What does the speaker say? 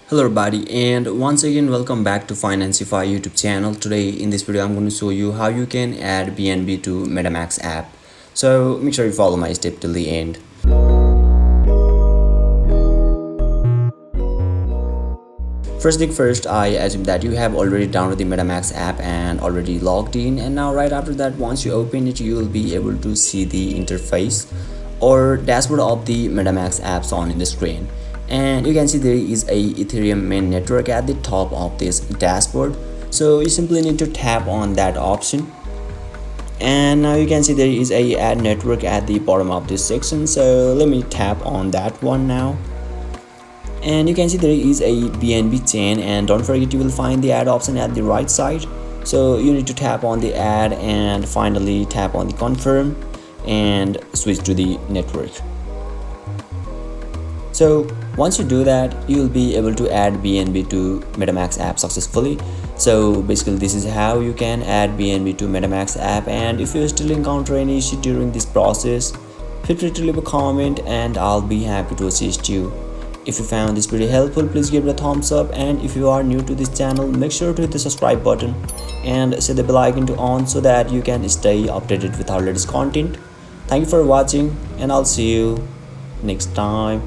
Hello everybody, and once again welcome back to Financify YouTube channel. Today in this video I'm going to show you how you can add BNB to Metamask app. So make sure you follow my step till the end. First thing first, I assume that you have already downloaded the Metamask app and already logged in, and now right after that, once you open it, you will be able to see the interface or dashboard of the Metamask apps on in the screen. And you can see there is a Ethereum main network at the top of this dashboard, so you simply need to tap on that option. And now you can see there is a add network at the bottom of this section, so let me tap on that one now. And you can see there is a BNB chain, and don't forget you will find the add option at the right side, so you need to tap on the add and finally tap on the confirm and switch to the network. So once you do that, you will be able to add BNB to Metamask app successfully. So basically this is how you can add BNB to Metamask app, and if you still encounter any issue during this process, feel free to leave a comment and I'll be happy to assist you. If you found this video helpful, please give it a thumbs up, and if you are new to this channel, make sure to hit the subscribe button and set the bell icon to on so that you can stay updated with our latest content. Thank you for watching, and I'll see you next time.